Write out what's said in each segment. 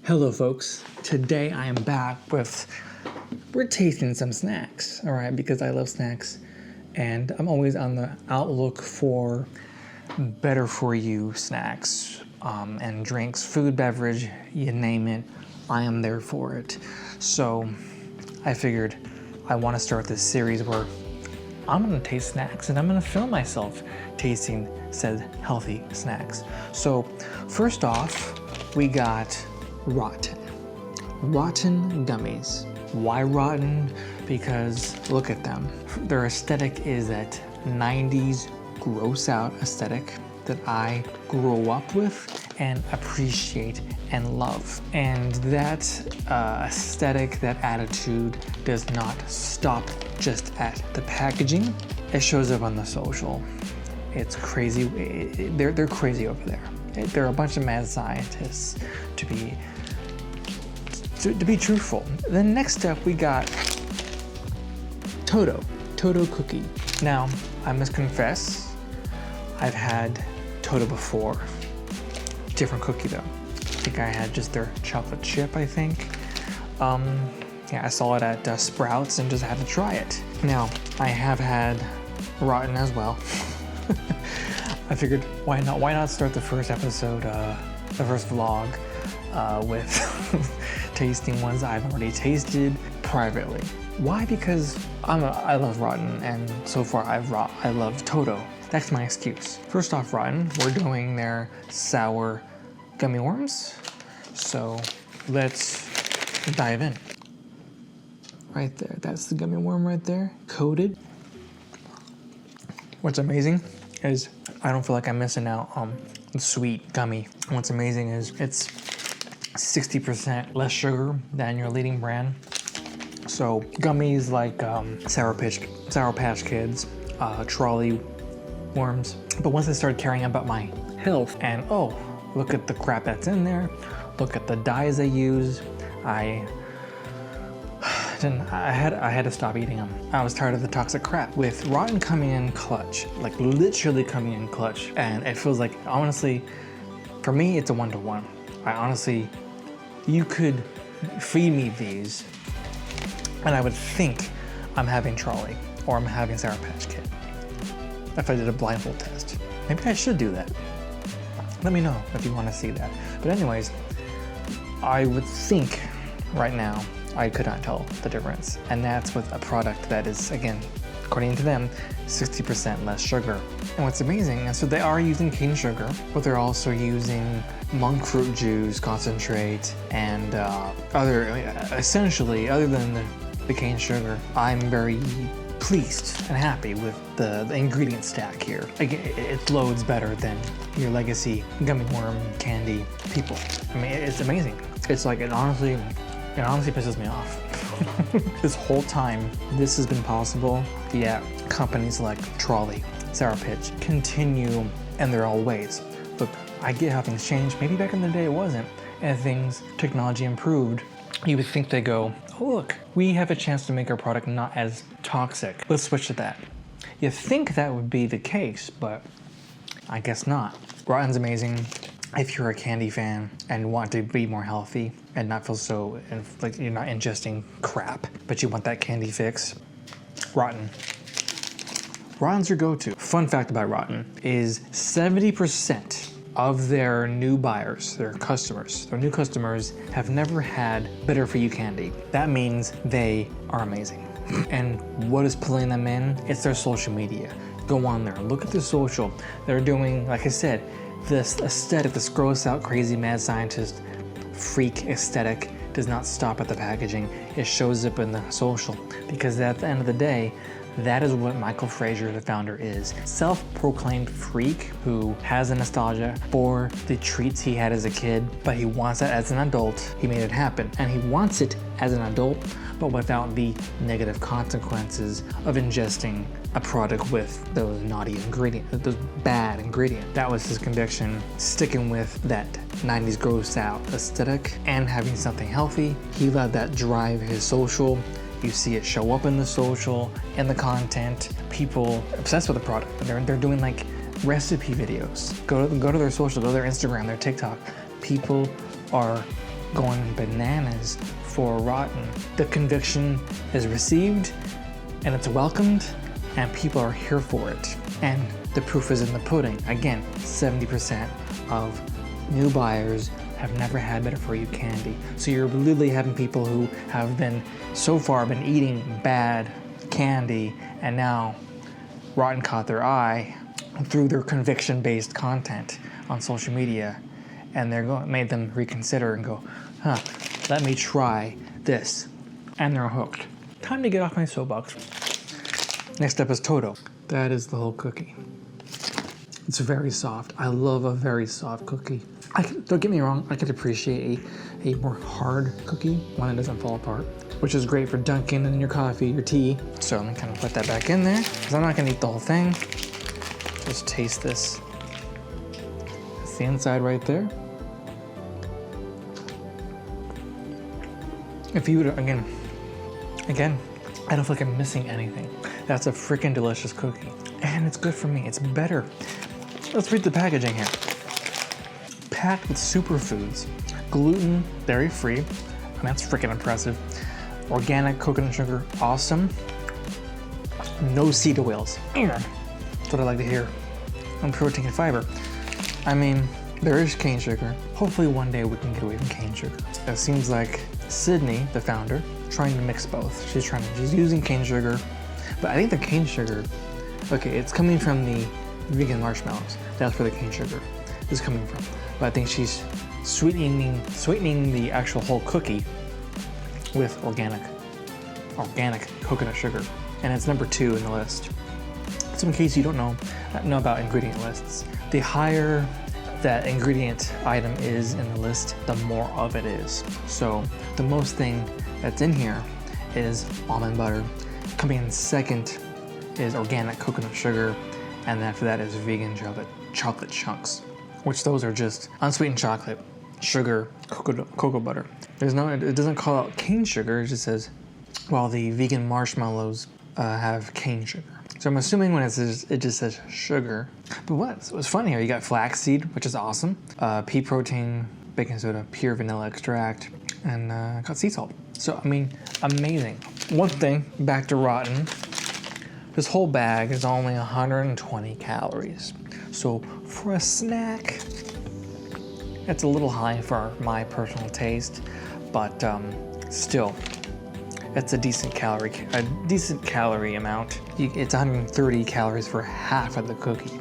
Hello folks, today I am back we're tasting some snacks, alright, because I love snacks and I'm always on the outlook for better for you snacks and drinks, food, beverage, you name it, I am there for it. So I figured I want to start this series where I'm gonna taste snacks and I'm gonna film myself tasting said healthy snacks. So first off, we got rotten gummies. Why rotten? Because look at them. Their aesthetic is that 90s gross out aesthetic that I grew up with and appreciate and love. And that aesthetic, that attitude does not stop just at the packaging. It shows up on the social. It's crazy. They're crazy over there. They're a bunch of mad scientists, to be truthful. Then next up we got Toto cookie. Now, I must confess, I've had Toto before. Different cookie though. I think I had just their chocolate chip, I think. Yeah, I saw it at Sprouts and just had to try it. Now, I have had rotten as well. I figured, why not start the first episode, the first vlog, with tasting ones I've already tasted privately. Why? Because I love rotten, and so far I love Toto. That's my excuse. First off, rotten, we're doing their sour gummy worms. So let's dive in. Right there, that's the gummy worm right there, coated. What's amazing is I don't feel like I'm missing out on sweet gummy. What's amazing is it's 60% less sugar than your leading brand. So gummies like Sour Patch Kids, trolley worms. But once I started caring about my health and oh, look at the crap that's in there, look at the dyes they use, I had to stop eating them. I was tired of the toxic crap. With rotten coming in clutch, like literally coming in clutch, and it feels like, honestly, for me, it's a 1-to-1. I honestly, you could feed me these, and I would think I'm having trolley or I'm having Sour Patch Kid if I did a blindfold test. Maybe I should do that. Let me know if you want to see that. But anyways, I would think right now I could not tell the difference. And that's with a product that is, again, according to them, 60% less sugar. And what's amazing is, so they are using cane sugar, but they're also using monk fruit juice concentrate and essentially, other than the cane sugar, I'm very pleased and happy with the ingredient stack here. Again, it loads better than your legacy gummy worm candy people. I mean, it's amazing. It's like, it honestly pisses me off. This whole time this has been possible, yet companies like Trolley, Sour Pitch continue in their old ways. Look, I get how things changed. Maybe back in the day it wasn't. And technology improved. You would think they go, oh look, we have a chance to make our product not as toxic. Let's switch to that. You think that would be the case, but I guess not. Rotten's amazing. If you're a candy fan and want to be more healthy and not feel so like you're not ingesting crap, but you want that candy fix, Rotten. Rotten's your go-to. Fun fact about Rotten is 70% of their new buyers, their new customers have never had better for you candy. That means they are amazing. And what is pulling them in? It's their social media. Go on there, look at their social. They're doing, like I said, this aesthetic, this gross out, crazy, mad scientist, freak aesthetic does not stop at the packaging. It shows up in the social, because at the end of the day, that is what Michael Frazier, the founder, is. Self-proclaimed freak who has a nostalgia for the treats he had as a kid, but he wants that as an adult. He made it happen, and he wants it as an adult, but without the negative consequences of ingesting a product with those naughty ingredients, those bad ingredients. That was his conviction, sticking with that 90s gross out aesthetic and having something healthy. He let that drive his social. You see it show up in the social, in the content. People obsessed with the product. They're doing like recipe videos. Go to their social, go to their Instagram, their TikTok. People are going bananas for rotten. The conviction is received and it's welcomed and people are here for it. And the proof is in the pudding. Again, 70% of new buyers have never had better for you candy. So you're literally having people who have been so far been eating bad candy and now rotten caught their eye through their conviction-based content on social media, and made them reconsider and go, huh, let me try this, and they're hooked. Time to get off my soapbox. Next up is Toto. That is the whole cookie. It's very soft. I love a very soft cookie. Don't get me wrong, I could appreciate a more hard cookie, one that doesn't fall apart, which is great for dunking in your coffee, your tea. So let me kind of put that back in there, because I'm not gonna eat the whole thing. Just taste this. That's the inside right there. If you would, again, I don't feel like I'm missing anything. That's a freaking delicious cookie. And it's good for me, it's better. Let's read the packaging here. Packed with superfoods, gluten, dairy free, and that's freaking impressive. Organic coconut sugar, awesome. No seed oils. That's what I like to hear. And protein and fiber. I mean, there is cane sugar. Hopefully one day we can get away from cane sugar. It seems like Sydney, the founder, trying to mix both. She's using cane sugar, but I think the cane sugar, okay, it's coming from the vegan marshmallows. That's where the cane sugar is coming from. But I think she's sweetening the actual whole cookie with organic coconut sugar. And it's number 2 in the list. So in case you don't know about ingredient lists, the higher that ingredient item is in the list, the more of it is. So the most thing that's in here is almond butter. Coming in second is organic coconut sugar, and after that is vegan chocolate chunks, which those are just unsweetened chocolate, sugar, cocoa butter. It doesn't call out cane sugar, it just says, well, the vegan marshmallows have cane sugar. So I'm assuming when it just says sugar. But what's fun here, you got flaxseed, which is awesome, pea protein, baking soda, pure vanilla extract, and got sea salt. So, I mean, amazing. One thing, back to rotten, this whole bag is only 120 calories. So for a snack, it's a little high for my personal taste, but still, it's a decent calorie amount. It's 130 calories for half of the cookie,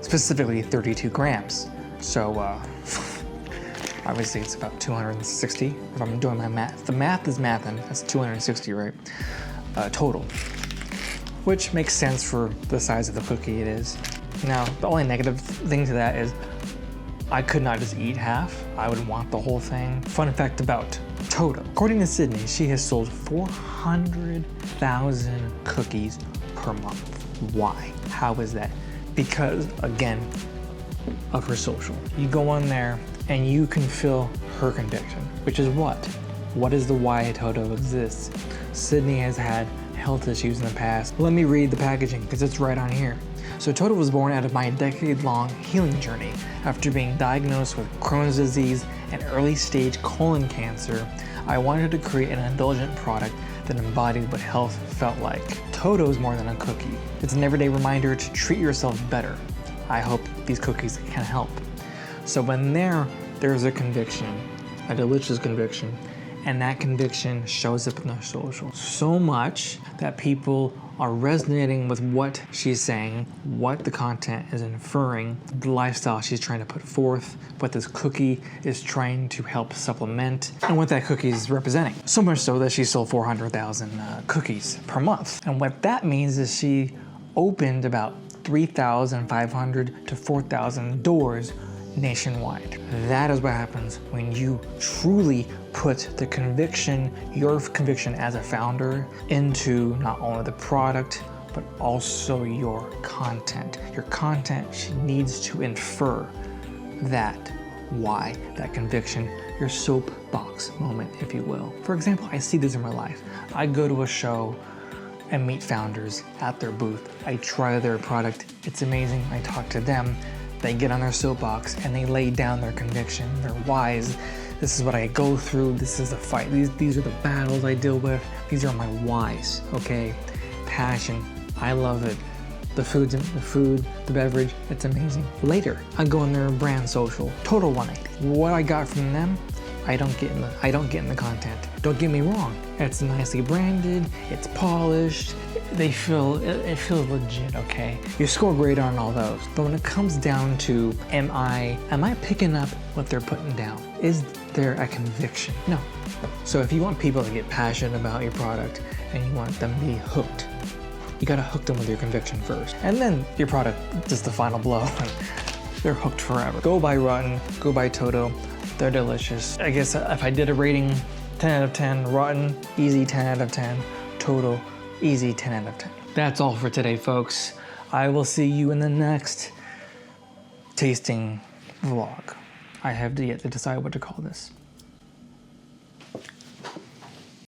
specifically 32 grams. So obviously it's about 260 if I'm doing my math. The math is mathing, that's 260, right? Total, which makes sense for the size of the cookie it is. Now, the only negative thing to that is I could not just eat half. I would want the whole thing. Fun fact about Toto. According to Sydney, she has sold 400,000 cookies per month. Why? How is that? Because, again, of her social. You go on there and you can feel her conviction, which is what? What is the why Toto exists? Sydney has had health issues in the past. Let me read the packaging because it's right on here. So Toto was born out of my decade-long healing journey. After being diagnosed with Crohn's disease and early-stage colon cancer, I wanted to create an indulgent product that embodied what health felt like. Toto is more than a cookie. It's an everyday reminder to treat yourself better. I hope these cookies can help. So when there's a conviction, a delicious conviction, and that conviction shows up in the social. So much that people are resonating with what she's saying, what the content is inferring, the lifestyle she's trying to put forth, what this cookie is trying to help supplement, and what that cookie is representing. So much so that she sold 400,000 cookies per month. And what that means is she opened about 3,500 to 4,000 doors nationwide. That is what happens when you truly put the conviction, your conviction as a founder, into not only the product, but also your content. Your content needs to infer that why, that conviction, your soapbox moment, if you will. For example, I see this in my life. I go to a show and meet founders at their booth. I try their product, it's amazing. I talk to them. They get on their soapbox and they lay down their conviction, their whys, This is what I go through. This is the fight. These are the battles I deal with. These are my whys, okay? Passion, I love it. The food, the beverage, it's amazing. Later, I go on their brand social, Toto 180. What I got from them, I don't get in the content. Don't get me wrong, it's nicely branded, it's polished, it feels legit, okay? You score great on all those. But when it comes down to, am I picking up what they're putting down? Is there a conviction? No. So if you want people to get passionate about your product and you want them to be hooked, you gotta hook them with your conviction first. And then your product does the final blow and they're hooked forever. Go buy Rotten, go buy Toto, they're delicious. I guess if I did a rating, 10 out of 10, Rotten, easy 10 out of 10, Toto, easy 10 out of 10. That's all for today, folks. I will see you in the next tasting vlog. I have yet to decide what to call this.